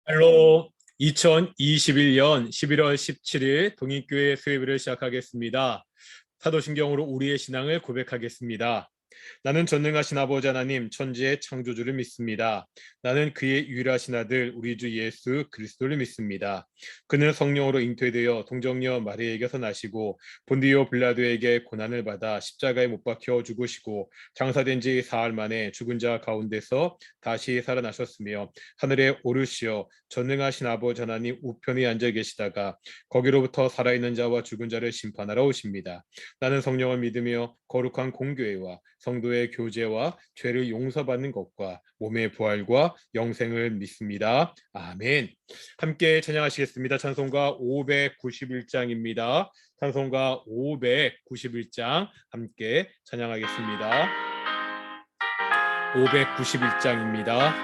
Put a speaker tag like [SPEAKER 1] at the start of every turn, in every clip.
[SPEAKER 1] 할로 2021년 11월 17일 동인교회 수요일을 시작하겠습니다. 사도신경으로 우리의 신앙을 고백하겠습니다. 나는 전능하신 아버지 하나님 천지의 창조주를 믿습니다. 나는 그의 유일하신 아들 우리 주 예수 그리스도를 믿습니다. 그는 성령으로 잉태되어 동정녀 마리아에게서 나시고 본디오 빌라도에게 고난을 받아 십자가에 못 박혀 죽으시고 장사된 지 사흘 만에 죽은 자 가운데서 다시 살아나셨으며 하늘에 오르시어 전능하신 아버지 하나님 우편에 앉아 계시다가 거기로부터 살아있는 자와 죽은 자를 심판하러 오십니다. 나는 성령을 믿으며 거룩한 공교회와 성도의 교제와 죄를 용서받는 것과 몸의 부활과 영생을 믿습니다. 아멘. 함께 찬양하시겠습니다. 찬송가 591장입니다. 찬송가 591장 함께 찬양하겠습니다. 591장입니다.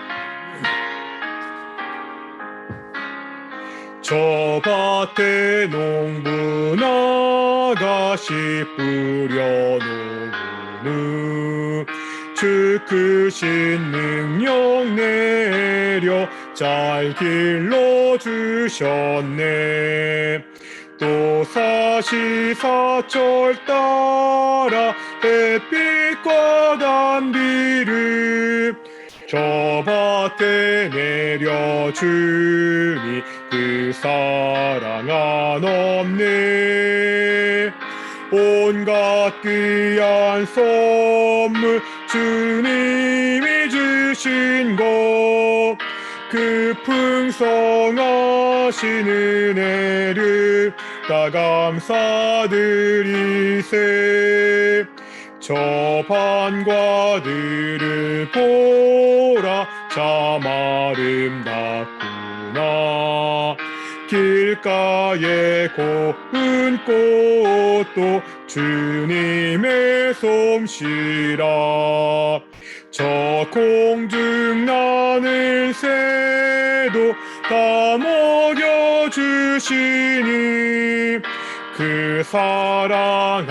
[SPEAKER 1] 저 밭에 농부 나가시 뿌려놓으니 주 크신 능력 내려 잘 길러주셨네. 또 사시사철 따라 햇빛과 단비를 저 밭에 내려주니 그 사랑 한없네. 온갖 귀한 선물 주님이 주신 것 그 풍성하신 은혜를 다 감사드리세. 저 반과 들을 보라 참 아름답구나. 길가에 고운 꽃도 주님의 솜씨라. 저 공중 나는 새도 다 먹여주시니 그 사랑하는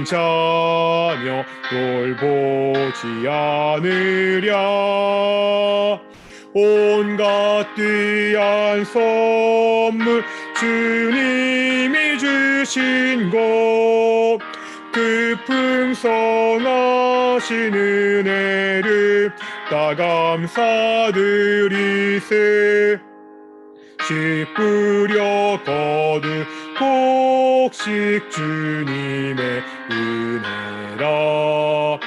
[SPEAKER 1] 자녀 돌보지 않으랴. 온갖 귀한 선물 주님이 주신 것 그 풍성하신 은혜를 다 감사드리세. 씨 뿌려 거두 곡식 주님의 은혜라.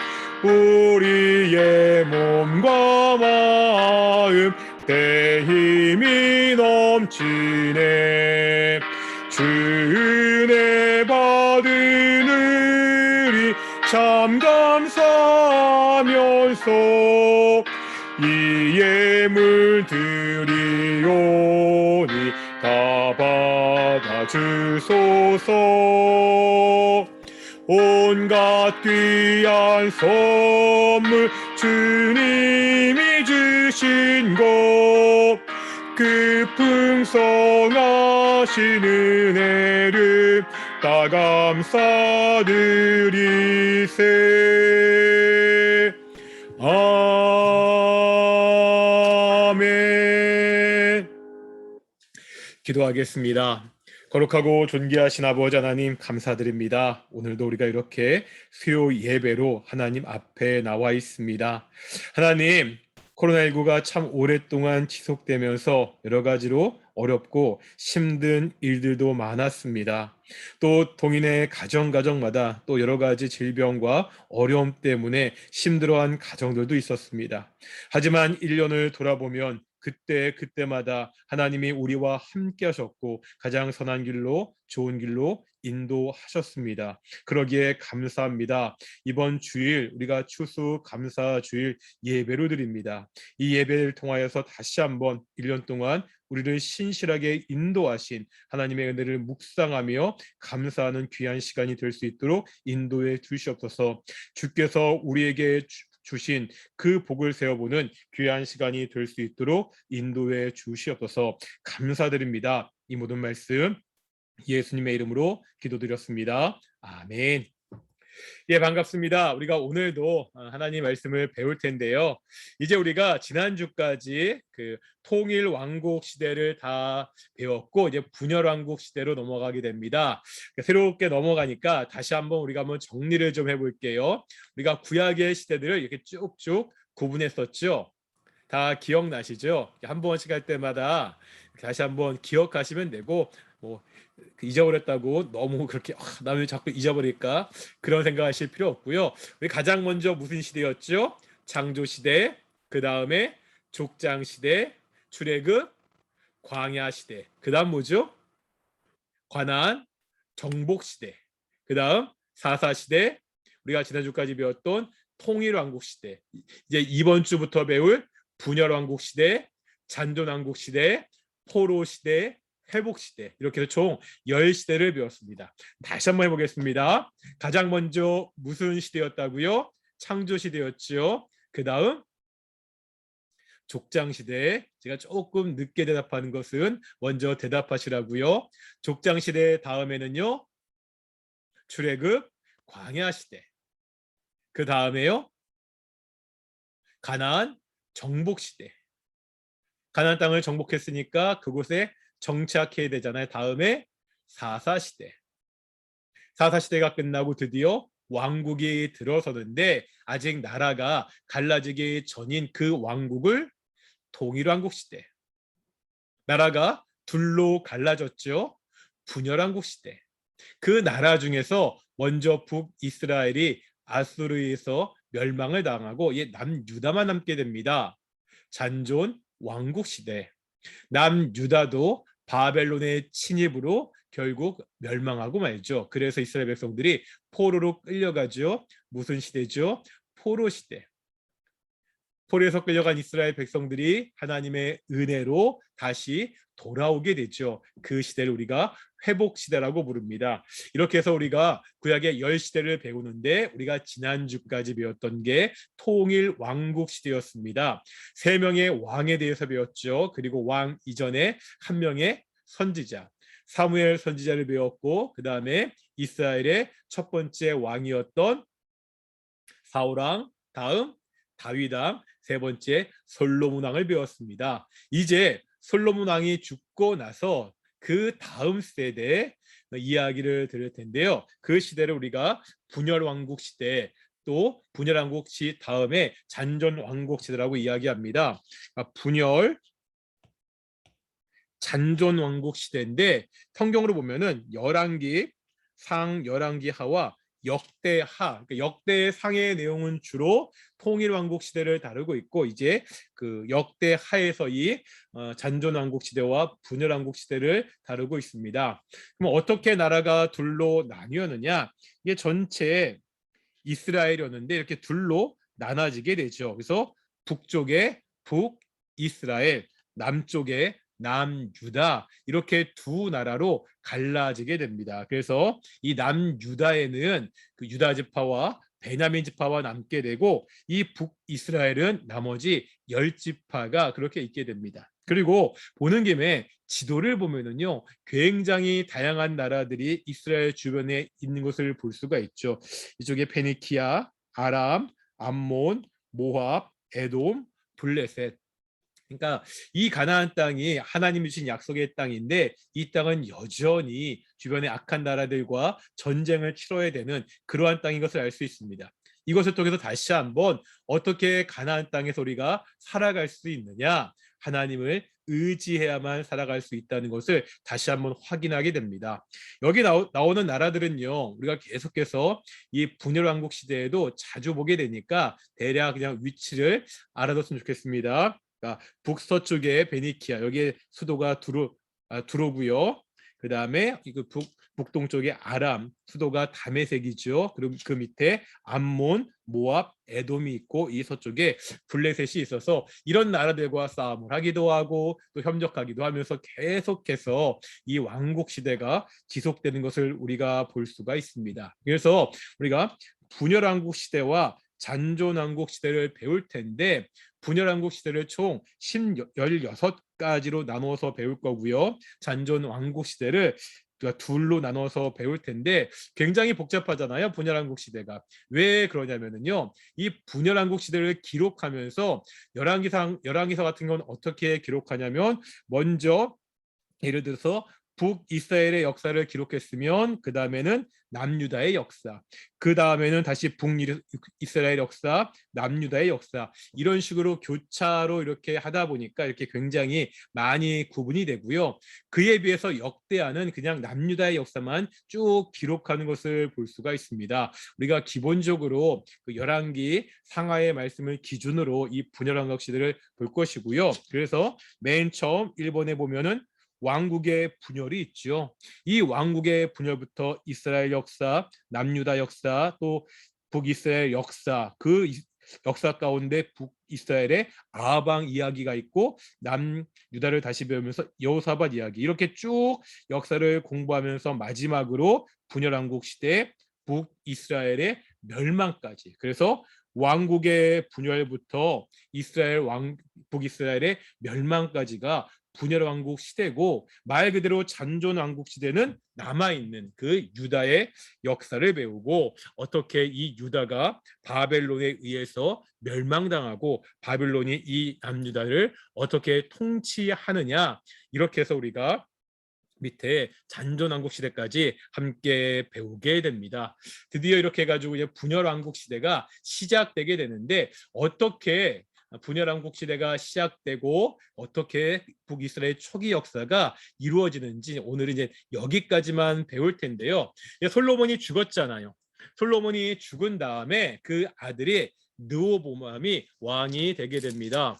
[SPEAKER 1] 우리의 몸과 마음 내 힘이 넘치네. 주 은혜 받으느니 참 감사하면서 이 예물 드리오니 다 받아주소서. 온갖 귀한 선물 주님이 주신 것 그 풍성하신 은혜를 다 감사드리세. 아멘. 기도하겠습니다. 거룩하고 존귀하신 아버지 하나님 감사드립니다. 오늘도 우리가 이렇게 수요 예배로 하나님 앞에 나와 있습니다. 하나님, 코로나19가 참 오랫동안 지속되면서 여러 가지로 어렵고 힘든 일들도 많았습니다. 또 동인의 가정마다 또 여러 가지 질병과 어려움 때문에 힘들어한 가정들도 있었습니다. 하지만 1년을 돌아보면 그때마다 하나님이 우리와 함께 하셨고 가장 선한 길로 좋은 길로 인도하셨습니다. 그러기에 감사합니다. 이번 주일 우리가 추수 감사 주일 예배로 드립니다. 이 예배를 통하여서 다시 한번 1년 동안 우리를 신실하게 인도하신 하나님의 은혜를 묵상하며 감사하는 귀한 시간이 될 수 있도록 인도해 주시옵소서. 주께서 우리에게 주신 그 복을 세워보는 귀한 시간이 될 수 있도록 인도해 주시옵소서. 감사드립니다. 이 모든 말씀 예수님의 이름으로 기도드렸습니다. 아멘. 예, 반갑습니다. 우리가 오늘도 하나님 말씀을 배울 텐데요. 이제 우리가 지난주까지 그 통일 왕국 시대를 다 배웠고 이제 분열 왕국 시대로 넘어가게 됩니다. 새롭게 넘어가니까 다시 한번 우리가 한번 정리를 좀 해볼게요. 우리가 구약의 시대들을 이렇게 쭉쭉 구분했었죠. 다 기억나시죠? 한 번씩 할 때마다 다시 한번 기억하시면 되고 뭐 잊어버렸다고 너무 그렇게 나는 자꾸 잊어버릴까 그런 생각하실 필요 없고요. 우리 가장 먼저 무슨 시대였죠? 창조 시대, 그 다음에 족장 시대, 출애굽, 광야 시대. 그 다음 뭐죠? 관한 정복 시대. 그 다음 사사 시대. 우리가 지난주까지 배웠던 통일 왕국 시대. 이제 이번 주부터 배울 분열 왕국 시대, 잔존 왕국 시대, 포로 시대, 회복 시대, 이렇게 해서 총 10시대를 배웠습니다. 다시 한번 해보겠습니다. 가장 먼저 무슨 시대였다고요? 창조 시대였죠. 그 다음 족장 시대. 제가 조금 늦게 대답하는 것은 먼저 대답하시라고요. 족장 시대 다음에는요, 출애굽 광야 시대. 그 다음에요, 가나안 정복 시대. 가나안 땅을 정복했으니까 그곳에 정착해야 되잖아요. 다음에 사사시대. 사사시대가 끝나고 드디어 왕국이 들어서는데 아직 나라가 갈라지기 전인 그 왕국을 통일왕국 시대. 나라가 둘로 갈라졌죠. 분열왕국 시대. 그 나라 중에서 먼저 북이스라엘이 아수르에서 멸망을 당하고 남유다만 남게 됩니다. 잔존 왕국 시대. 남유다도 바벨론의 침입으로 결국 멸망하고 말죠. 그래서 이스라엘 백성들이 포로로 끌려가죠. 무슨 시대죠? 포로 시대. 포로에서 끌려간 이스라엘 백성들이 하나님의 은혜로 다시 돌아오게 되죠. 그 시대를 우리가 회복 시대라고 부릅니다. 이렇게 해서 우리가 구약의 10시대를 배우는데 우리가 지난주까지 배웠던 게 통일 왕국 시대였습니다. 3명의 왕에 대해서 배웠죠. 그리고 왕 이전에 1명의 선지자, 사무엘 선지자를 배웠고 그 다음에 이스라엘의 첫 번째 왕이었던 사울왕, 다음 다윗왕, 세 번째 솔로몬 왕을 배웠습니다. 이제 솔로몬 왕이 죽고 나서 그 다음 세대의 이야기를 들을 텐데요. 그 시대를 우리가 분열 왕국 시대, 또 분열 왕국 시 다음에 잔존 왕국 시대라고 이야기합니다. 분열 잔존 왕국 시대인데 성경으로 보면은 열왕기 상, 열왕기 하와 역대하, 그러니까 역대 상의 내용은 주로 통일 왕국 시대를 다루고 있고 이제 그 역대하에서 이 잔존 왕국 시대와 분열 왕국 시대를 다루고 있습니다. 그럼 어떻게 나라가 둘로 나뉘었느냐? 이게 전체 이스라엘이었는데 이렇게 둘로 나눠지게 되죠. 그래서 북쪽에 북이스라엘, 남쪽에 남유다 이렇게 두 나라로 갈라지게 됩니다. 그래서 이 남유다에는 그 유다 지파와 베냐민 지파와 남게 되고 이 북이스라엘은 나머지 10지파가 그렇게 있게 됩니다. 그리고 보는 김에 지도를 보면은요 굉장히 다양한 나라들이 이스라엘 주변에 있는 것을 볼 수가 있죠. 이쪽에 페니키아, 아람, 암몬, 모압, 에돔, 블레셋. 그러니까 이 가나안 땅이 하나님이 주신 약속의 땅인데 이 땅은 여전히 주변의 악한 나라들과 전쟁을 치러야 되는 그러한 땅인 것을 알 수 있습니다. 이것을 통해서 다시 한번 어떻게 가나안 땅에서 우리가 살아갈 수 있느냐, 하나님을 의지해야만 살아갈 수 있다는 것을 다시 한번 확인하게 됩니다. 여기 나오는 나라들은요 우리가 계속해서 이 분열왕국 시대에도 자주 보게 되니까 대략 그냥 위치를 알아뒀으면 좋겠습니다. 그러니까 북서쪽에 베니키아, 여기에 수도가 두로고요. 그 다음에 북동쪽에 아람, 수도가 다메섹이죠. 그리고 그 밑에 암몬, 모압, 에돔이 있고 이 서쪽에 블레셋이 있어서 이런 나라들과 싸움을 하기도 하고 또 협력하기도 하면서 계속해서 이 왕국 시대가 지속되는 것을 우리가 볼 수가 있습니다. 그래서 우리가 분열왕국 시대와 잔존왕국 시대를 배울 텐데 분열왕국 시대를 총 16가지로 나누어서 배울 거고요. 잔존왕국 시대를 우리가 둘로 나눠서 배울 텐데 굉장히 복잡하잖아요. 분열왕국 시대가. 왜 그러냐면은요. 이 분열왕국 시대를 기록하면서 열왕기서 같은 건 어떻게 기록하냐면 먼저 예를 들어서 북이스라엘의 역사를 기록했으면 그 다음에는 남유다의 역사, 그 다음에는 다시 북이스라엘 역사, 남유다의 역사 이런 식으로 교차로 이렇게 하다 보니까 이렇게 굉장히 많이 구분이 되고요. 그에 비해서 역대하는 그냥 남유다의 역사만 쭉 기록하는 것을 볼 수가 있습니다. 우리가 기본적으로 그 열왕기 상하의 말씀을 기준으로 이 분열왕국 시대를 볼 것이고요. 그래서 맨 처음 1번에 보면은 왕국의 분열이 있죠. 이 왕국의 분열부터 이스라엘 역사, 남유다 역사, 또 북이스라엘 역사, 그 역사 가운데 북이스라엘의 아방 이야기가 있고 남유다를 다시 배우면서 여호사밧 이야기 이렇게 쭉 역사를 공부하면서 마지막으로 분열왕국 시대 북이스라엘의 멸망까지. 그래서 왕국의 분열부터 북이스라엘의 멸망까지가 분열왕국 시대고 말 그대로 잔존왕국 시대는 남아있는 그 유다의 역사를 배우고 어떻게 이 유다가 바벨론에 의해서 멸망당하고 바벨론이 이 남유다를 어떻게 통치하느냐 이렇게 해서 우리가 밑에 잔존왕국 시대까지 함께 배우게 됩니다. 드디어 이렇게 해가지고 이제 분열왕국 시대가 시작되게 되는데 어떻게 분열왕국 시대가 시작되고 어떻게 북이스라엘 초기 역사가 이루어지는지 오늘은 이제 여기까지만 배울 텐데요. 솔로몬이 죽었잖아요. 솔로몬이 죽은 다음에 그 아들이 르호보암이 왕이 되게 됩니다.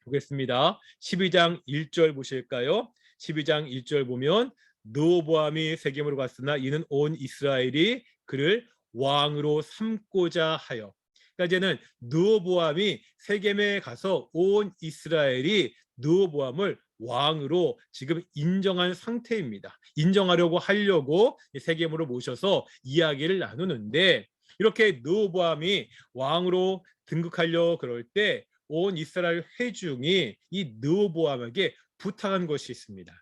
[SPEAKER 1] 보겠습니다. 12장 1절 보실까요? 12장 1절 보면 르호보암이 세겜으로 갔으나 이는 온 이스라엘이 그를 왕으로 삼고자 하여. 그러니까 이제는 르호보암이 세겜에 가서 온 이스라엘이 르호보암을 왕으로 지금 인정한 상태입니다. 인정하려고 하려고 세겜으로 모셔서 이야기를 나누는데 이렇게 르호보암이 왕으로 등극하려 그럴 때 온 이스라엘 회중이 이 르호보암에게 부탁한 것이 있습니다.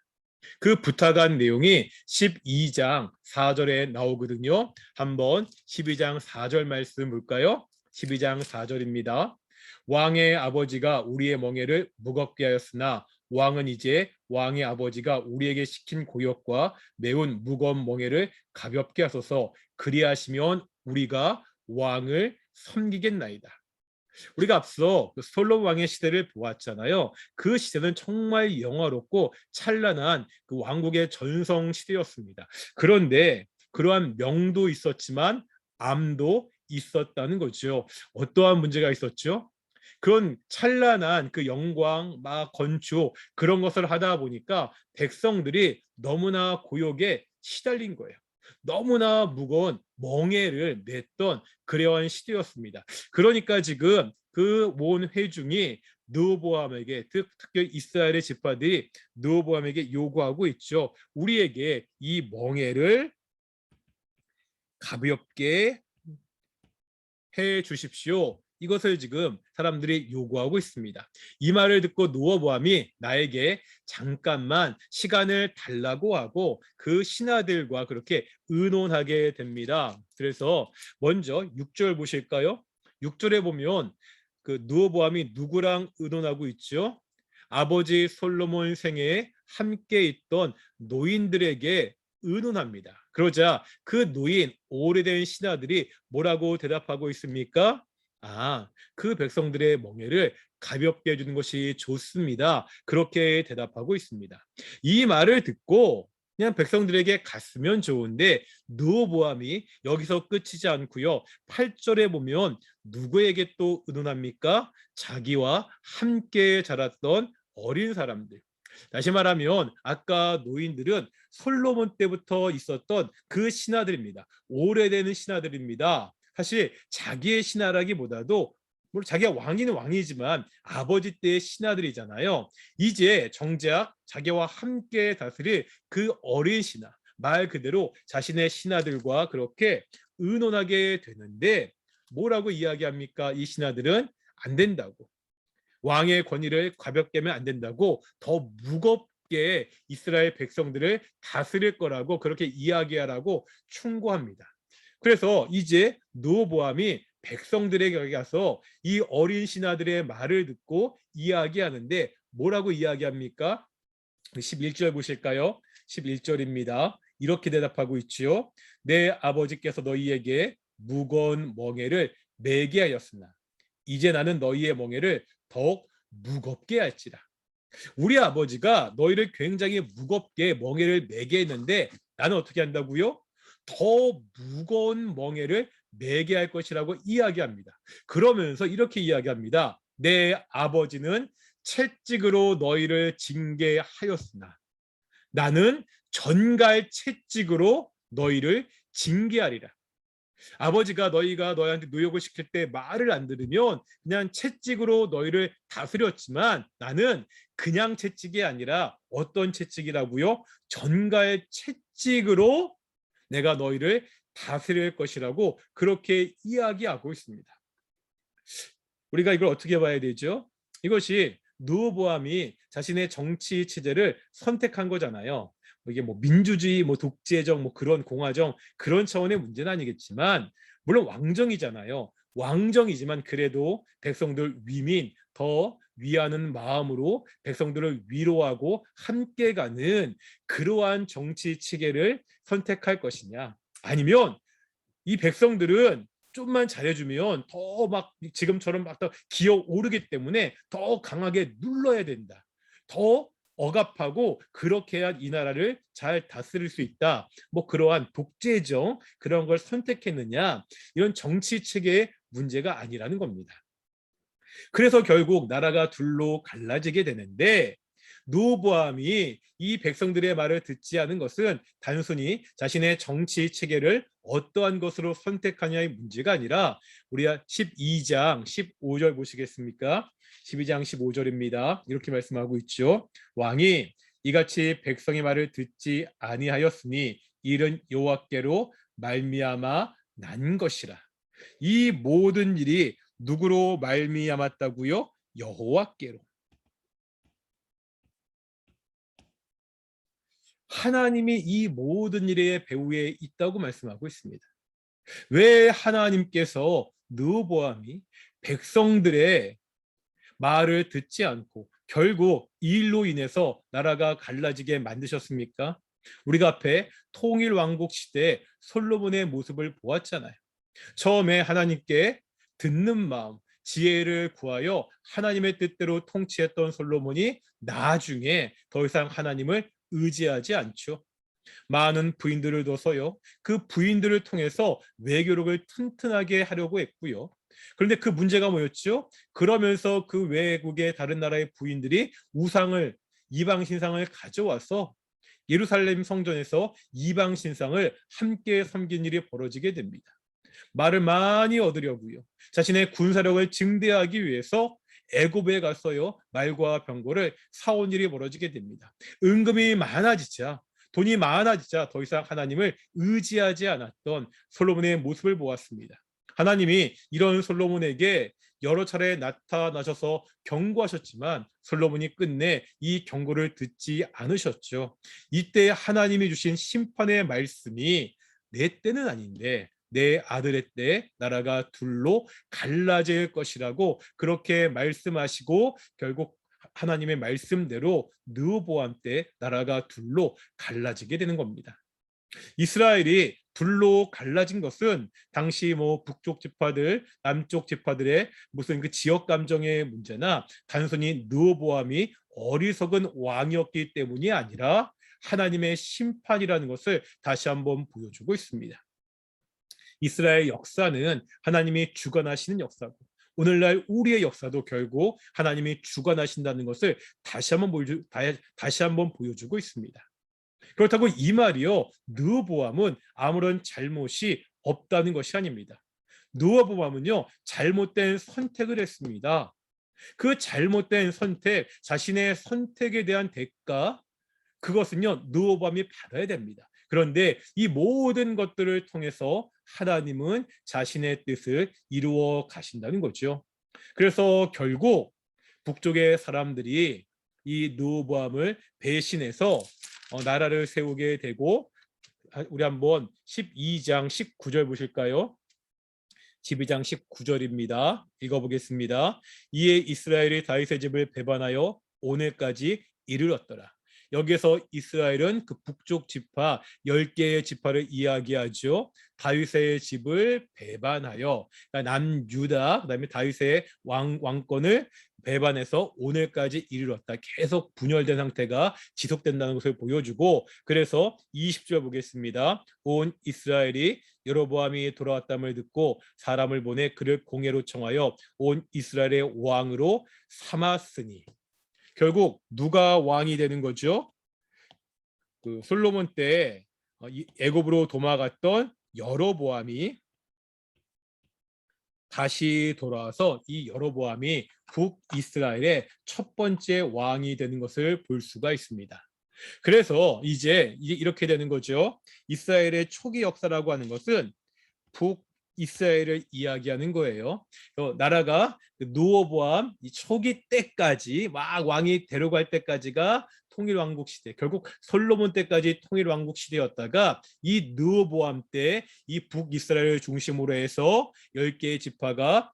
[SPEAKER 1] 그 부탁한 내용이 12장 4절에 나오거든요. 한번 12장 4절 말씀 볼까요? 12장 4절입니다. 왕의 아버지가 우리의 멍에를 무겁게 하였으나 왕은 이제 왕의 아버지가 우리에게 시킨 고역과 매운 무거운 멍에를 가볍게 하소서. 그리하시면 우리가 왕을 섬기겠나이다. 우리가 앞서 솔로몬 왕의 시대를 보았잖아요. 그 시대는 정말 영화롭고 찬란한 그 왕국의 전성 시대였습니다. 그런데 그러한 명도 있었지만 암도 있었다는 거죠. 어떠한 문제가 있었죠? 그런 찬란한 그 영광, 막 건축 그런 것을 하다 보니까 백성들이 너무나 고역에 시달린 거예요. 너무나 무거운 멍에를 맸던 그러한 시대였습니다. 그러니까 지금 그 온 회중이 르호보암에게 특히 이스라엘의 지파들이 르호보암에게 요구하고 있죠. 우리에게 이 멍에를 가볍게 해 주십시오. 이것을 지금 사람들이 요구하고 있습니다. 이 말을 듣고 르호보암이 나에게 잠깐만 시간을 달라고 하고 그 신하들과 그렇게 의논하게 됩니다. 그래서 먼저 6절 보실까요? 6절에 보면 그 르호보암이 누구랑 의논하고 있죠? 아버지 솔로몬 생애에 함께 있던 노인들에게 의논합니다. 그러자 그 노인 오래된 신하들이 뭐라고 대답하고 있습니까? 그 백성들의 멍에를 가볍게 해주는 것이 좋습니다. 그렇게 대답하고 있습니다. 이 말을 듣고 그냥 백성들에게 갔으면 좋은데 르호보암이 여기서 끝이지 않고요. 8절에 보면 누구에게 또 의논합니까? 자기와 함께 자랐던 어린 사람들. 다시 말하면 아까 노인들은 솔로몬 때부터 있었던 그 신하들입니다. 오래되는 신하들입니다. 사실 자기의 신하라기보다도 물론 자기가 왕이는 왕이지만 아버지 때의 신하들이잖아요. 이제 정작 자기와 함께 다스릴 그 어린 신하, 말 그대로 자신의 신하들과 그렇게 의논하게 되는데 뭐라고 이야기합니까? 이 신하들은 안 된다고. 왕의 권위를 가볍게 하면 안 된다고 더 쉽게 이스라엘 백성들을 다스릴 거라고 그렇게 이야기하라고 충고합니다. 그래서 이제 르호보암이 백성들에게 가서 이 어린 신하들의 말을 듣고 이야기하는데 뭐라고 이야기합니까? 11절 보실까요? 11절입니다. 이렇게 대답하고 있지요. 내 아버지께서 너희에게 무거운 멍에를 매게 하였으나 이제 나는 너희의 멍에를 더욱 무겁게 할지라. 우리 아버지가 너희를 굉장히 무겁게 멍에를 매게 했는데 나는 어떻게 한다고요? 더 무거운 멍에를 매게 할 것이라고 이야기합니다. 그러면서 이렇게 이야기합니다. 내 아버지는 채찍으로 너희를 징계하였으나 나는 전갈 채찍으로 너희를 징계하리라. 아버지가 너희가 너희한테 노역을 시킬 때 말을 안 들으면 그냥 채찍으로 너희를 다스렸지만 나는 그냥 채찍이 아니라 어떤 채찍이라고요? 전갈 채찍으로 내가 너희를 다스릴 것이라고 그렇게 이야기하고 있습니다. 우리가 이걸 어떻게 봐야 되죠? 이것이 르호보암이 자신의 정치 체제를 선택한 거잖아요. 이게 뭐 민주주의, 뭐 독재정, 뭐 그런 공화정 그런 차원의 문제는 아니겠지만 물론 왕정이잖아요. 왕정이지만 그래도 백성들 위민 더 위하는 마음으로 백성들을 위로하고 함께 가는 그러한 정치 체계를 선택할 것이냐 아니면 이 백성들은 좀만 잘해주면 더 막 지금처럼 막 더 기어 오르기 때문에 더 강하게 눌러야 된다. 더 억압하고 그렇게 해야 이 나라를 잘 다스릴 수 있다. 뭐 그러한 독재정 그런 걸 선택했느냐 이런 정치 체계의 문제가 아니라는 겁니다. 그래서 결국 나라가 둘로 갈라지게 되는데 르호보암이 이 백성들의 말을 듣지 않은 것은 단순히 자신의 정치 체계를 어떠한 것으로 선택하냐의 문제가 아니라 우리가 12장 15절 보시겠습니까? 12장 15절입니다. 이렇게 말씀하고 있죠. 왕이 이같이 백성의 말을 듣지 아니하였으니 이는 여호와께로 말미암아 난 것이라. 이 모든 일이 누구로 말미암았다고요? 여호와께로. 하나님이 이 모든 일의 배후에 있다고 말씀하고 있습니다. 왜 하나님께서 르호보암이 백성들의 말을 듣지 않고 결국 이 일로 인해서 나라가 갈라지게 만드셨습니까? 우리가 앞에 통일 왕국 시대에 솔로몬의 모습을 보았잖아요. 처음에 하나님께 듣는 마음, 지혜를 구하여 하나님의 뜻대로 통치했던 솔로몬이 나중에 더 이상 하나님을 의지하지 않죠. 많은 부인들을 둬서요. 그 부인들을 통해서 외교력을 튼튼하게 하려고 했고요. 그런데 그 문제가 뭐였죠? 그러면서 그 외국의 다른 나라의 부인들이 우상을 이방 신상을 가져와서 예루살렘 성전에서 이방 신상을 함께 섬긴 일이 벌어지게 됩니다. 말을 많이 얻으려고요. 자신의 군사력을 증대하기 위해서 애굽에 가서요. 말과 병거를 사온 일이 벌어지게 됩니다. 은금이 많아지자 돈이 많아지자 더 이상 하나님을 의지하지 않았던 솔로몬의 모습을 보았습니다. 하나님이 이런 솔로몬에게 여러 차례 나타나셔서 경고하셨지만 솔로몬이 끝내 이 경고를 듣지 않으셨죠. 이때 하나님이 주신 심판의 말씀이 내 때는 아닌데 내 아들의 때 나라가 둘로 갈라질 것이라고 그렇게 말씀하시고 결국 하나님의 말씀대로 르호보암 때 나라가 둘로 갈라지게 되는 겁니다. 이스라엘이 둘로 갈라진 것은 당시 뭐 북쪽 지파들, 남쪽 지파들의 무슨 그 지역 감정의 문제나 단순히 르호보암이 어리석은 왕이었기 때문이 아니라 하나님의 심판이라는 것을 다시 한번 보여주고 있습니다. 이스라엘 역사는 하나님이 주관하시는 역사고 오늘날 우리의 역사도 결국 하나님이 주관하신다는 것을 다시 한번 보여주고 있습니다. 그렇다고 이 말이요 르호보암은 아무런 잘못이 없다는 것이 아닙니다. 르호보암은요 잘못된 선택을 했습니다. 그 잘못된 선택, 자신의 선택에 대한 대가 그것은요 르호보암이 받아야 됩니다. 그런데 이 모든 것들을 통해서 하나님은 자신의 뜻을 이루어 가신다는 거죠. 그래서 결국 북쪽의 사람들이 이 르호보암을 배신해서 나라를 세우게 되고, 우리 한번 12장 19절 보실까요? 12장 19절입니다. 읽어보겠습니다. 이에 이스라엘이 다윗의 집을 배반하여 오늘까지 이르렀더라. 여기서 이스라엘은 그 북쪽 지파 10개의 지파를 이야기하죠. 다윗의 집을 배반하여, 그러니까 남유다, 그다음에 다윗의 왕권을 배반해서 오늘까지 이르렀다. 계속 분열된 상태가 지속된다는 것을 보여주고, 그래서 20절 보겠습니다. 온 이스라엘이 여로보암이 돌아왔담을 듣고 사람을 보내 그를 공회로 청하여 온 이스라엘의 왕으로 삼았으니, 결국 누가 왕이 되는 거죠? 그 솔로몬 때 애굽으로 도망갔던 여로보암이 다시 돌아와서 이 여로보암이 북이스라엘의 첫 번째 왕이 되는 것을 볼 수가 있습니다. 그래서 이제 이렇게 되는 거죠. 이스라엘의 초기 역사라고 하는 것은 북이스라엘을 이야기하는 거예요. 나라가 르호보암 이 초기 때까지 막 왕이 데려갈 때까지가 통일왕국 시대, 결국 솔로몬 때까지 통일왕국 시대였다가 이 르호보암 때 이 북이스라엘을 중심으로 해서 10개의 지파가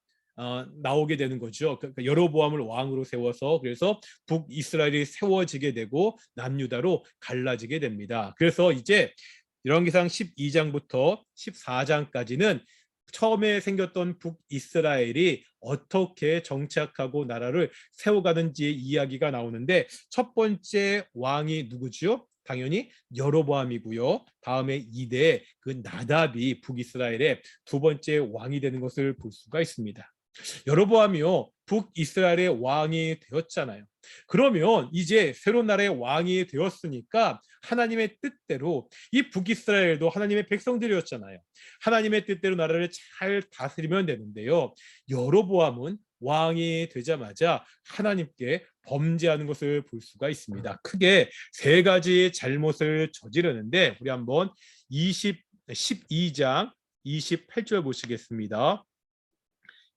[SPEAKER 1] 나오게 되는 거죠. 그러니까 여로보암을 왕으로 세워서, 그래서 북이스라엘이 세워지게 되고 남유다로 갈라지게 됩니다. 그래서 이제 열왕기상 12장부터 14장까지는 처음에 생겼던 북이스라엘이 어떻게 정착하고 나라를 세워가는지 이야기가 나오는데, 첫 번째 왕이 누구죠? 당연히 여로보암이고요. 다음에 2대 그 나답이 북이스라엘의 두 번째 왕이 되는 것을 볼 수가 있습니다. 여로보암이요, 북이스라엘의 왕이 되었잖아요. 그러면 이제 새로운 나라의 왕이 되었으니까 하나님의 뜻대로 이 북이스라엘도 하나님의 백성들이었잖아요. 하나님의 뜻대로 나라를 잘 다스리면 되는데요. 여로보암은 왕이 되자마자 하나님께 범죄하는 것을 볼 수가 있습니다. 크게 세 가지 잘못을 저지르는데, 우리 한번 12장 28절 보시겠습니다.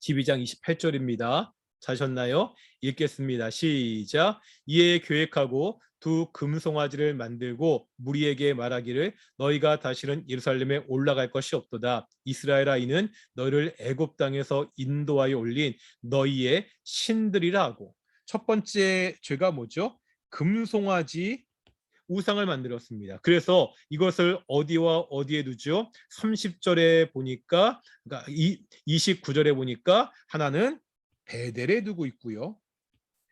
[SPEAKER 1] 12장 28절입니다. 찾으셨나요? 읽겠습니다. 시작. 이에 계획하고 두 금송아지를 만들고 무리에게 말하기를 너희가 다시는 예루살렘에 올라갈 것이 없도다. 이스라엘아, 이는 너희를 애굽 땅에서 인도하여 올린 너희의 신들이라 하고. 첫 번째 죄가 뭐죠? 금송아지 우상을 만들었습니다. 그래서 이것을 어디와 어디에 두죠? 30절에 보니까, 그러니까 29절에 보니까 하나는 베델에 두고 있고요,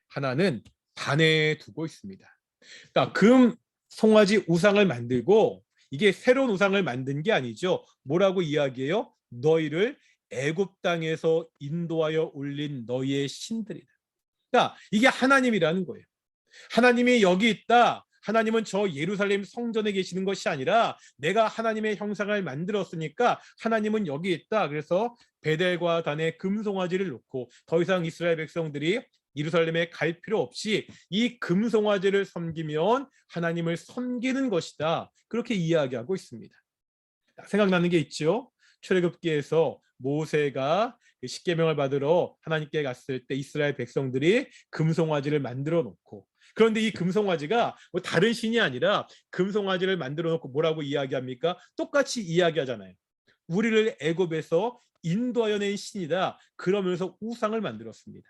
[SPEAKER 1] 하나는 단에 두고 있습니다. 그러니까 금 송아지 우상을 만들고, 이게 새로운 우상을 만든 게 아니죠. 뭐라고 이야기해요? 너희를 애굽 땅에서 인도하여 올린 너희의 신들이다. 그러니까 이게 하나님이라는 거예요. 하나님이 여기 있다. 하나님은 저 예루살렘 성전에 계시는 것이 아니라 내가 하나님의 형상을 만들었으니까 하나님은 여기 있다. 그래서 베델과 단에 금송아지를 놓고 더 이상 이스라엘 백성들이 예루살렘에 갈 필요 없이 이 금송아지를 섬기면 하나님을 섬기는 것이다. 그렇게 이야기하고 있습니다. 생각나는 게 있죠. 출애굽기에서 모세가 십계명을 받으러 하나님께 갔을 때 이스라엘 백성들이 금송아지를 만들어 놓고, 그런데 이 금송아지가 뭐 다른 신이 아니라 금송아지를 만들어 놓고 뭐라고 이야기합니까? 똑같이 이야기하잖아요. 우리를 애굽에서 인도하여 낸 신이다. 그러면서 우상을 만들었습니다.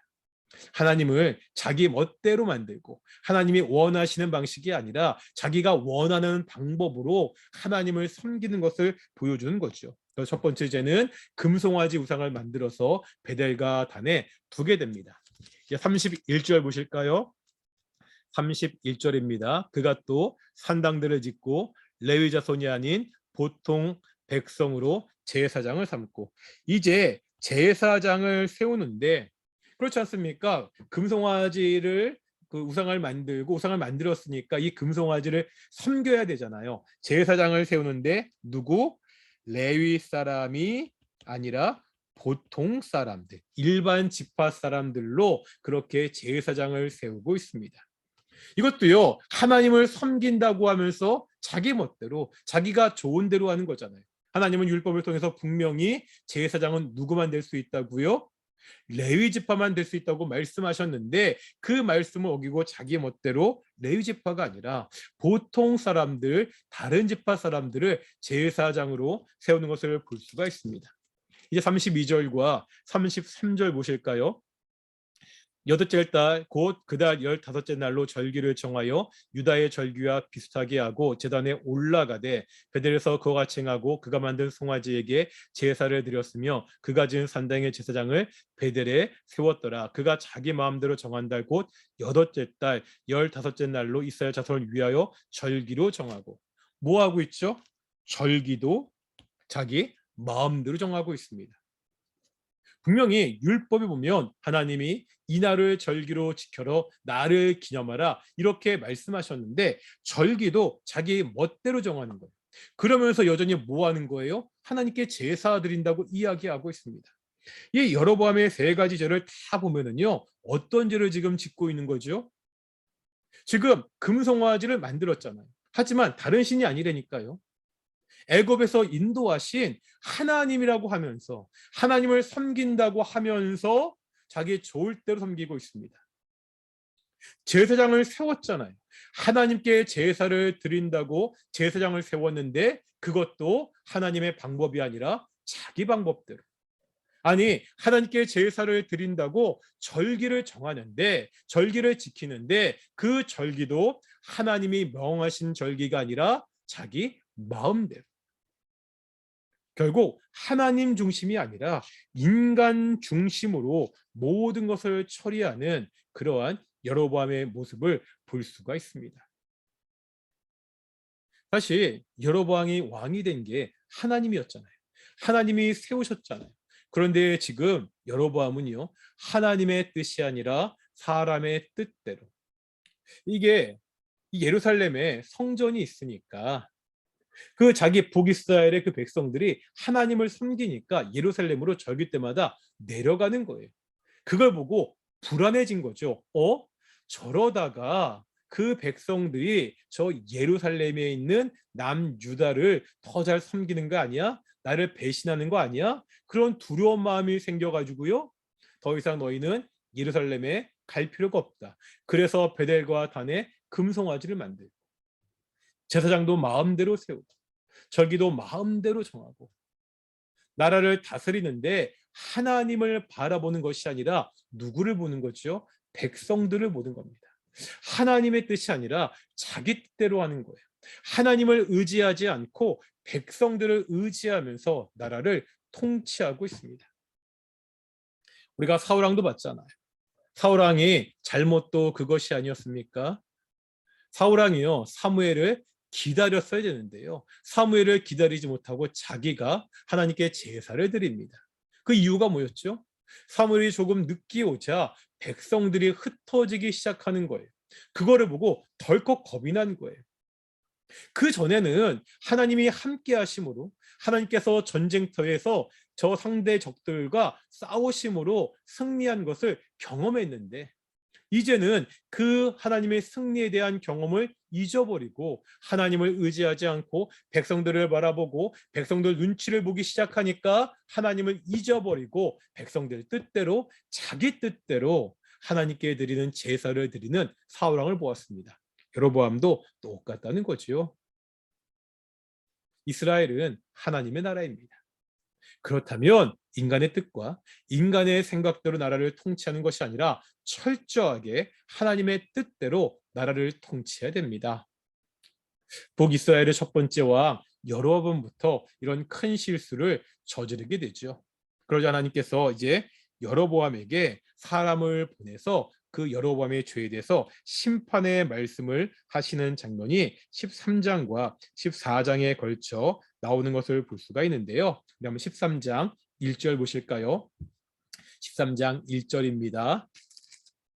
[SPEAKER 1] 하나님을 자기 멋대로 만들고 하나님이 원하시는 방식이 아니라 자기가 원하는 방법으로 하나님을 섬기는 것을 보여주는 거죠. 첫 번째 죄는 금송아지 우상을 만들어서 베델과 단에 두게 됩니다. 31절 보실까요? 31절입니다. 그가 또 산당들을 짓고 레위 자손이 아닌 보통 백성으로 제사장을 삼고, 이제 제사장을 세우는데, 그렇지 않습니까? 금송아지를 그 우상을 만들고 우상을 만들었으니까 이 금송아지를 섬겨야 되잖아요. 제사장을 세우는데 누구? 레위 사람이 아니라 보통 사람들, 일반 지파 사람들로 그렇게 제사장을 세우고 있습니다. 이것도요, 하나님을 섬긴다고 하면서 자기 멋대로 자기가 좋은 대로 하는 거잖아요. 하나님은 율법을 통해서 분명히 제사장은 누구만 될 수 있다고요? 레위 지파만 될 수 있다고 말씀하셨는데 그 말씀을 어기고 자기 멋대로 레위 지파가 아니라 보통 사람들, 다른 지파 사람들을 제사장으로 세우는 것을 볼 수가 있습니다. 이제 32절과 33절 보실까요? 여덟째 달 곧 그달 15째 날로 절기를 정하여 유다의 절기와 비슷하게 하고 제단에 올라가되 베델에서 그와 같이 행하고 그가 만든 송아지에게 제사를 드렸으며 그가 지은 산당의 제사장을 베델에 세웠더라. 그가 자기 마음대로 정한 달 곧 여덟째 달 15째 날로 이스라엘 자손을 위하여 절기로 정하고, 뭐 하고 있죠? 절기도 자기 마음대로 정하고 있습니다. 분명히 율법에 보면 하나님이 이날을 절기로 지켜라, 나를 기념하라 이렇게 말씀하셨는데 절기도 자기 멋대로 정하는 거예요. 그러면서 여전히 뭐 하는 거예요? 하나님께 제사 드린다고 이야기하고 있습니다. 이 여로보암의 세 가지 죄를 다 보면은요, 어떤 죄를 지금 짓고 있는 거죠? 지금 금송아지를 만들었잖아요. 하지만 다른 신이 아니라니까요. 애굽에서 인도하신 하나님이라고 하면서 하나님을 섬긴다고 하면서 자기 좋을 대로 섬기고 있습니다. 제사장을 세웠잖아요. 하나님께 제사를 드린다고 제사장을 세웠는데 그것도 하나님의 방법이 아니라 자기 방법대로. 아니, 하나님께 제사를 드린다고 절기를 정하는데 절기를 지키는데 그 절기도 하나님이 명하신 절기가 아니라 자기 마음대로. 결국 하나님 중심이 아니라 인간 중심으로 모든 것을 처리하는 그러한 여로보암의 모습을 볼 수가 있습니다. 사실 여로보암이 왕이 된 게 하나님이었잖아요. 하나님이 세우셨잖아요. 그런데 지금 여로보암은요, 하나님의 뜻이 아니라 사람의 뜻대로. 이게 예루살렘에 성전이 있으니까 그 자기 북이스라엘의 그 백성들이 하나님을 섬기니까 예루살렘으로 절기 때마다 내려가는 거예요. 그걸 보고 불안해진 거죠. 저러다가 그 백성들이 저 예루살렘에 있는 남유다를 더 잘 섬기는 거 아니야? 나를 배신하는 거 아니야? 그런 두려운 마음이 생겨가지고요, 더 이상 너희는 예루살렘에 갈 필요가 없다. 그래서 베델과 단에 금송아지를 만들고 제사장도 마음대로 세우고 절기도 마음대로 정하고 나라를 다스리는데 하나님을 바라보는 것이 아니라 누구를 보는 거죠? 백성들을 보는 겁니다. 하나님의 뜻이 아니라 자기 뜻대로 하는 거예요. 하나님을 의지하지 않고 백성들을 의지하면서 나라를 통치하고 있습니다. 우리가 사울왕도 봤잖아요. 사울왕이 잘못도 그것이 아니었습니까? 사울왕이요, 사무엘을 기다렸어야 되는데요, 사무엘을 기다리지 못하고 자기가 하나님께 제사를 드립니다. 그 이유가 뭐였죠? 사무엘이 조금 늦게 오자 백성들이 흩어지기 시작하는 거예요. 그거를 보고 덜컥 겁이 난 거예요. 그 전에는 하나님이 함께 하심으로 하나님께서 전쟁터에서 저 상대 적들과 싸우심으로 승리한 것을 경험했는데 이제는 그 하나님의 승리에 대한 경험을 잊어버리고 하나님을 의지하지 않고 백성들을 바라보고 백성들 눈치를 보기 시작하니까 하나님을 잊어버리고 백성들 뜻대로 자기 뜻대로 하나님께 드리는 제사를 드리는 사울왕을 보았습니다. 여로보암도 똑같다는 거지요. 이스라엘은 하나님의 나라입니다. 그렇다면 인간의 뜻과 인간의 생각대로 나라를 통치하는 것이 아니라 철저하게 하나님의 뜻대로 나라를 통치해야 됩니다. 북이스라엘의 첫 번째 왕 여로보암부터 이런 큰 실수를 저지르게 되죠. 그러자 하나님께서 이제 여로보암에게 사람을 보내서 그 여로보암의 죄에 대해서 심판의 말씀을 하시는 장면이 13장과 14장에 걸쳐 나오는 것을 볼 수가 있는데요. 그러면 13장 1절 보실까요? 13장 1절입니다.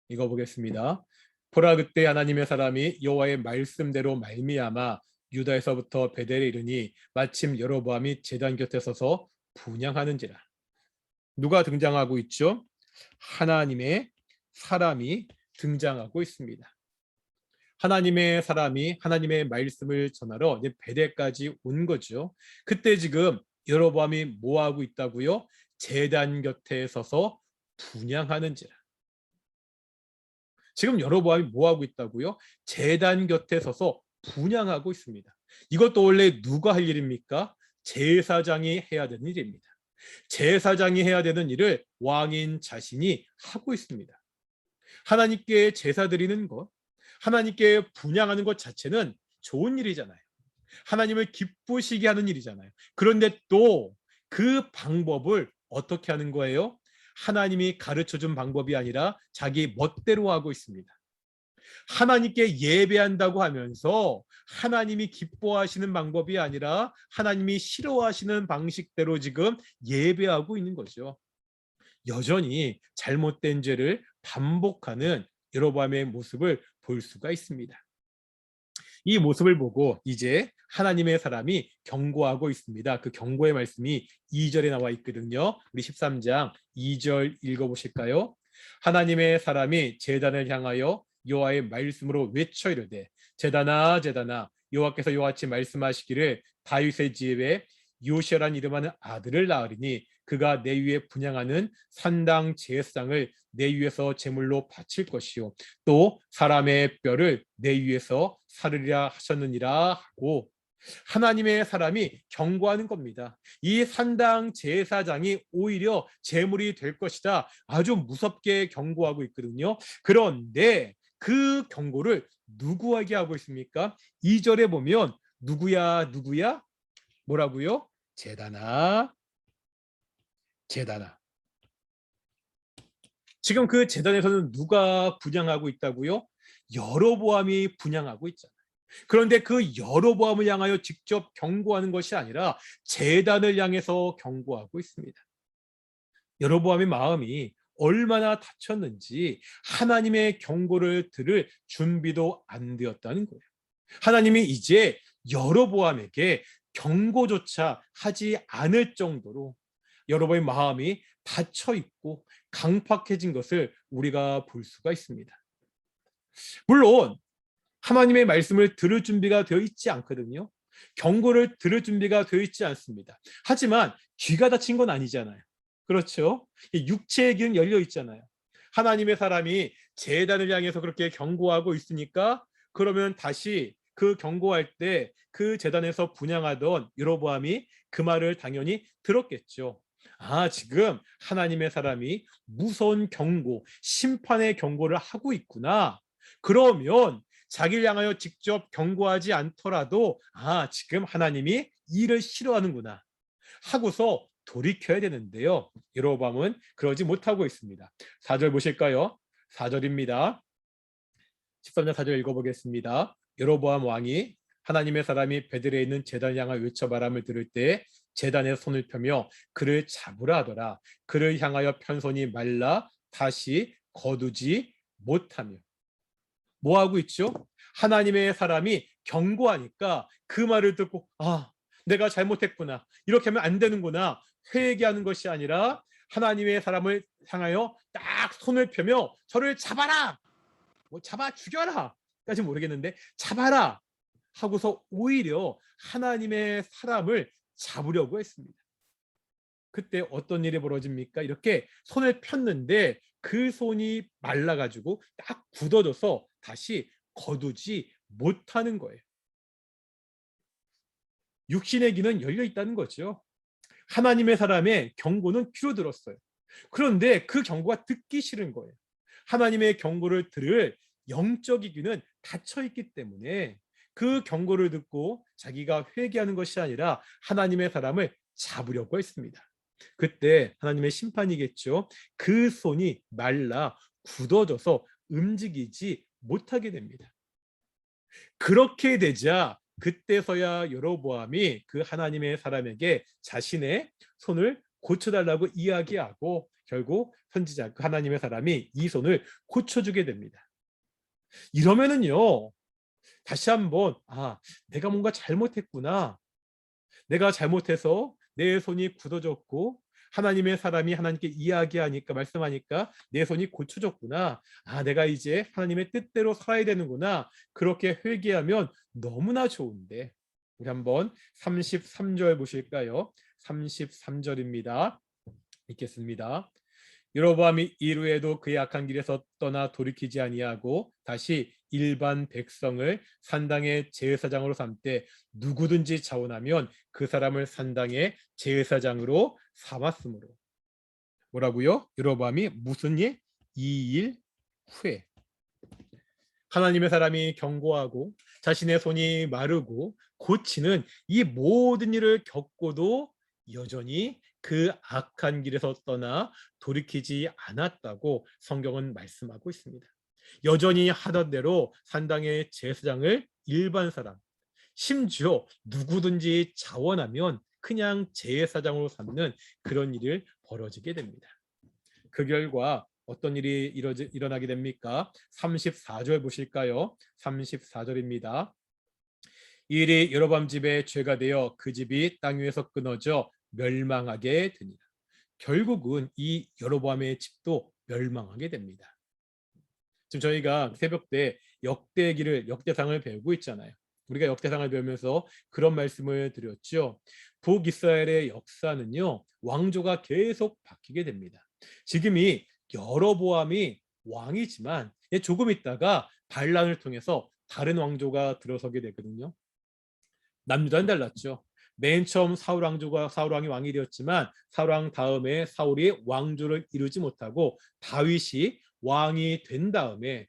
[SPEAKER 1] 읽어보겠습니다. 보라, 그때 하나님의 사람이 여호와의 말씀대로 말미암아 유다에서부터 베델에 이르니 마침 여로보암이 제단 곁에 서서 분향하는지라. 누가 등장하고 있죠? 하나님의 사람이 등장하고 있습니다. 하나님의 사람이 하나님의 말씀을 전하러 이제 베델까지 온 거죠. 그때 지금 여로보암이 뭐 하고 있다고요? 제단 곁에 서서 분향하는지라. 지금 여로보암이 뭐 하고 있다고요? 제단 곁에 서서 분향하고 있습니다. 이것도 원래 누가 할 일입니까? 제사장이 해야 되는 일입니다. 제사장이 해야 되는 일을 왕인 자신이 하고 있습니다. 하나님께 제사 드리는 것, 하나님께 분향하는 것 자체는 좋은 일이잖아요. 하나님을 기쁘시게 하는 일이잖아요. 그런데 또 그 방법을 어떻게 하는 거예요? 하나님이 가르쳐준 방법이 아니라 자기 멋대로 하고 있습니다. 하나님께 예배한다고 하면서 하나님이 기뻐하시는 방법이 아니라 하나님이 싫어하시는 방식대로 지금 예배하고 있는 거죠. 여전히 잘못된 죄를 반복하는 여로보암의 모습을 볼 수가 있습니다. 이 모습을 보고 이제 하나님의 사람이 경고하고 있습니다. 그 경고의 말씀이 2절에 나와 있거든요. 우리 13장 2절 읽어보실까요? 하나님의 사람이 제단을 향하여 여호와의 말씀으로 외쳐 이르되 제단아 제단아 여호와께서 이와 같이 말씀하시기를 다윗의 집에 요시아란 이름하는 아들을 낳으리니 그가 내 위에 분향하는 산당 제사장을 내 위에서 제물로 바칠 것이요 또 사람의 뼈를 내 위에서 사르리라 하셨느니라 하고 하나님의 사람이 경고하는 겁니다. 이 산당 제사장이 오히려 제물이 될 것이다. 아주 무섭게 경고하고 있거든요. 그런데 그 경고를 누구에게 하고 있습니까? 2절에 보면 누구야 누구야? 뭐라고요? 제단아 제단아. 지금 그 제단에서는 누가 분향하고 있다고요? 여로보암이 분향하고 있잖아요. 그런데 그 여로보암을 향하여 직접 경고하는 것이 아니라 제단을 향해서 경고하고 있습니다. 여로보암의 마음이 얼마나 다쳤는지 하나님의 경고를 들을 준비도 안 되었다는 거예요. 하나님이 이제 여로보암에게 경고조차 하지 않을 정도로 여로보암의 마음이 닫혀 있고 강팍해진 것을 우리가 볼 수가 있습니다. 물론 하나님의 말씀을 들을 준비가 되어 있지 않거든요. 경고를 들을 준비가 되어 있지 않습니다. 하지만 귀가 닫힌 건 아니잖아요. 그렇죠? 육체의 귀는 열려 있잖아요. 하나님의 사람이 제단을 향해서 그렇게 경고하고 있으니까 그러면 다시 그 경고할 때 그 제단에서 분향하던 여로보암이 그 말을 당연히 들었겠죠. 아, 지금 하나님의 사람이 무서운 경고, 심판의 경고를 하고 있구나. 그러면 자기를 향하여 직접 경고하지 않더라도 아, 지금 하나님이 이를 싫어하는구나 하고서 돌이켜야 되는데요. 여로보암은 그러지 못하고 있습니다. 4절 보실까요? 4절입니다. 13장 4절 읽어보겠습니다. 여로보암 왕이 하나님의 사람이 베들레에 있는 제단을 향하여 외쳐 말함을 들을 때 제단에 손을 펴며 그를 잡으라 하더라. 그를 향하여 편 손이 말라 다시 거두지 못하며. 뭐 하고 있죠? 하나님의 사람이 경고하니까 그 말을 듣고 아, 내가 잘못했구나. 이렇게 하면 안 되는구나. 회개하는 것이 아니라 하나님의 사람을 향하여 딱 손을 펴며 저를 잡아라. 뭐 잡아 죽여라. 까지 모르겠는데 잡아라. 하고서 오히려 하나님의 사람을 잡으려고 했습니다. 그때 어떤 일이 벌어집니까? 이렇게 손을 폈는데 그 손이 말라가지고 딱 굳어져서 다시 거두지 못하는 거예요. 육신의 귀는 열려 있다는 거죠. 하나님의 사람의 경고는 귀로 들었어요. 그런데 그 경고가 듣기 싫은 거예요. 하나님의 경고를 들을 영적인 귀는 닫혀 있기 때문에 그 경고를 듣고 자기가 회개하는 것이 아니라 하나님의 사람을 잡으려고 했습니다. 그때 하나님의 심판이겠죠. 그 손이 말라 굳어져서 움직이지 못하게 됩니다. 그렇게 되자 그때서야 여로보암이 그 하나님의 사람에게 자신의 손을 고쳐달라고 이야기하고 결국 선지자 그 하나님의 사람이 이 손을 고쳐주게 됩니다. 이러면은요 다시 한번 아, 내가 뭔가 잘못했구나. 내가 잘못해서 내 손이 굳어졌고 하나님의 사람이 하나님께 이야기하니까 말씀하니까 내 손이 고쳐졌구나. 아, 내가 이제 하나님의 뜻대로 살아야 되는구나. 그렇게 회개하면 너무나 좋은데 우리 한번 33절 보실까요? 33절입니다. 읽겠습니다. 여로보암이 이후에도 그의 악한 길에서 떠나 돌이키지 아니하고 다시 일반 백성을 산당의 제사장으로 삼되 누구든지 자원하면 그 사람을 산당의 제사장으로 삼았으므로. 뭐라고요? 여로보암이 무슨 일? 이 일 후에 하나님의 사람이 경고하고 자신의 손이 마르고 고치는 이 모든 일을 겪고도 여전히 그 악한 길에서 떠나 돌이키지 않았다고 성경은 말씀하고 있습니다. 여전히 하던 대로 산당의 제사장을 일반 사람, 심지어 누구든지 자원하면 그냥 제사장으로 삼는 그런 일을 벌어지게 됩니다. 그 결과 어떤 일이 일어나게 됩니까? 34절 보실까요? 34절입니다. 이 일이 여로보암 집에 죄가 되어 그 집이 땅 위에서 끊어져 멸망하게 되니라. 결국은 이 여로보암의 집도 멸망하게 됩니다. 지금 저희가 새벽 때 역대상을 배우고 있잖아요. 우리가 역대상을 배우면서 그런 말씀을 드렸죠. 북이스라엘의 역사는요, 왕조가 계속 바뀌게 됩니다. 지금이 여로보암이 왕이지만 조금 있다가 반란을 통해서 다른 왕조가 들어서게 되거든요. 남유다는 달랐죠. 맨 처음 사울 왕이 왕이 되었지만 사울 왕 다음에 사울이 왕조를 이루지 못하고 다윗이 왕이 된 다음에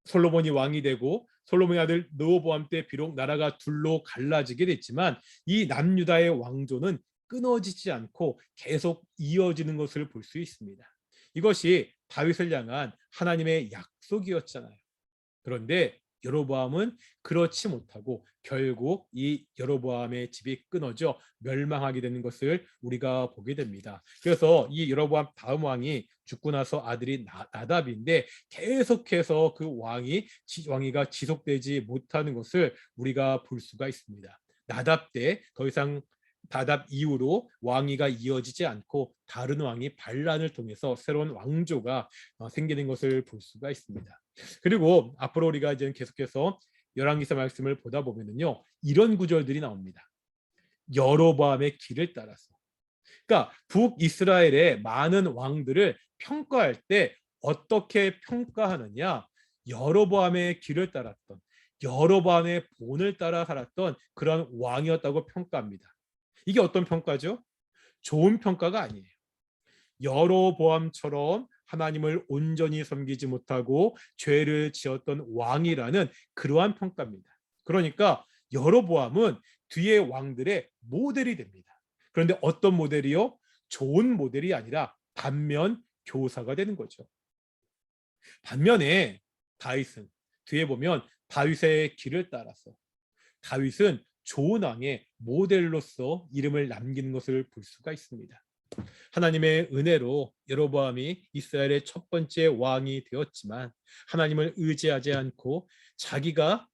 [SPEAKER 1] 솔로몬이 왕이 되고 솔로몬의 아들 르호보암 때 비록 나라가 둘로 갈라지게 됐지만 이 남유다의 왕조는 끊어지지 않고 계속 이어지는 것을 볼 수 있습니다. 이것이 다윗을 향한 하나님의 약속이었잖아요. 그런데 여로보암은 그렇지 못하고 결국 이 여로보암의 집이 끊어져 멸망하게 되는 것을 우리가 보게 됩니다. 그래서 이 여로보암 다음 왕이 죽고 나서 아들이 나답인데 계속해서 그 왕위가 지속되지 못하는 것을 우리가 볼 수가 있습니다. 나답 때 더 이상 나답 이후로 왕위가 이어지지 않고 다른 왕이 반란을 통해서 새로운 왕조가 생기는 것을 볼 수가 있습니다. 그리고 앞으로 우리가 이제 계속해서 열왕기서 말씀을 보다 보면은요, 이런 구절들이 나옵니다. 여로보암의 길을 따라서. 그러니까 북이스라엘의 많은 왕들을 평가할 때 어떻게 평가하느냐? 여로보암의 길을 따랐던, 여로보암의 본을 따라 살았던 그런 왕이었다고 평가합니다. 이게 어떤 평가죠? 좋은 평가가 아니에요. 여로보암처럼 하나님을 온전히 섬기지 못하고 죄를 지었던 왕이라는 그러한 평가입니다. 그러니까 여로보암은 뒤에 왕들의 모델이 됩니다. 그런데 어떤 모델이요? 좋은 모델이 아니라 반면 교사가 되는 거죠. 반면에 다윗은 뒤에 보면 다윗의 길을 따라서 다윗은 좋은 왕의 모델로서 이름을 남기는 것을 볼 수가 있습니다. 하나님의 은혜로 여로보암이 이스라엘의 첫 번째 왕이 되었지만 하나님을 의지하지 않고 자기가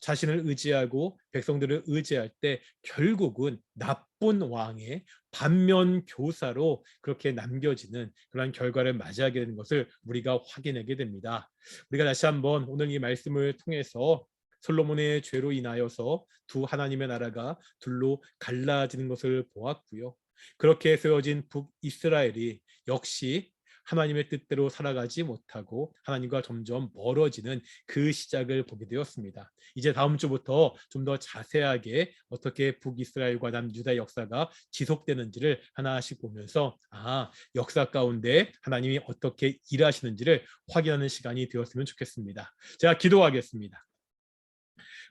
[SPEAKER 1] 자신을 의지하고 백성들을 의지할 때 결국은 나쁜 왕의 반면 교사로 그렇게 남겨지는 그런 결과를 맞이하게 되는 것을 우리가 확인하게 됩니다. 우리가 다시 한번 오늘 이 말씀을 통해서 솔로몬의 죄로 인하여서 두 하나님의 나라가 둘로 갈라지는 것을 보았고요. 그렇게 세워진 북이스라엘이 역시 하나님의 뜻대로 살아가지 못하고 하나님과 점점 멀어지는 그 시작을 보게 되었습니다. 이제 다음 주부터 좀 더 자세하게 어떻게 북이스라엘과 남유다의 역사가 지속되는지를 하나씩 보면서 역사 가운데 하나님이 어떻게 일하시는지를 확인하는 시간이 되었으면 좋겠습니다. 제가 기도하겠습니다.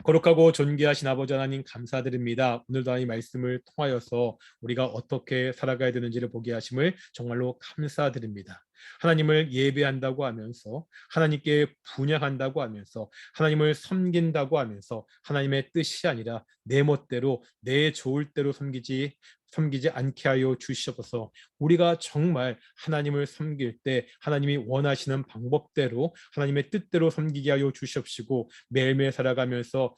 [SPEAKER 1] 거룩하고 존귀하신 아버지 하나님 감사드립니다. 오늘도 하나님 말씀을 통하여서 우리가 어떻게 살아가야 되는지를 보게 하심을 정말로 감사드립니다. 하나님을 예배한다고 하면서 하나님께 분양한다고 하면서 하나님을 섬긴다고 하면서 하나님의 뜻이 아니라 내 멋대로 내 좋을 대로 섬기지 않게 하여 주시옵소서. 우리가 정말 하나님을 섬길 때 하나님이 원하시는 방법대로 하나님의 뜻대로 섬기게 하여 주시옵시고 매일매일 살아가면서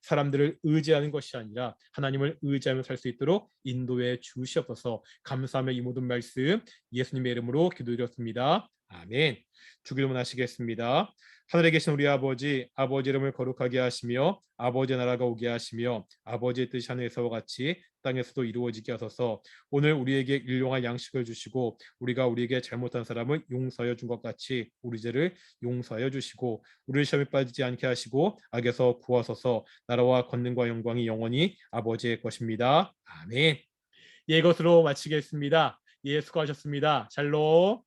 [SPEAKER 1] 사람들을 의지하는 것이 아니라 하나님을 의지하며 살 수 있도록 인도해 주시옵소서. 감사하며 이 모든 말씀 예수님의 이름으로 기도드렸습니다. 아멘. 주기도문 하시겠습니다. 하늘에 계신 우리 아버지, 아버지 이름을 거룩하게 하시며 아버지의 나라가 오게 하시며 아버지의 뜻이 하늘에서와 같이 땅에서도 이루어지게 하소서. 오늘 우리에게 일용할 양식을 주시고 우리가 우리에게 잘못한 사람을 용서하여 준 것 같이 우리 죄를 용서하여 주시고 우리를 시험에 빠지지 않게 하시고 악에서 구하소서. 나라와 권능과 영광이 영원히 아버지의 것입니다. 아멘. 예, 이것으로 마치겠습니다. 예, 수고하셨습니다. 샬롬.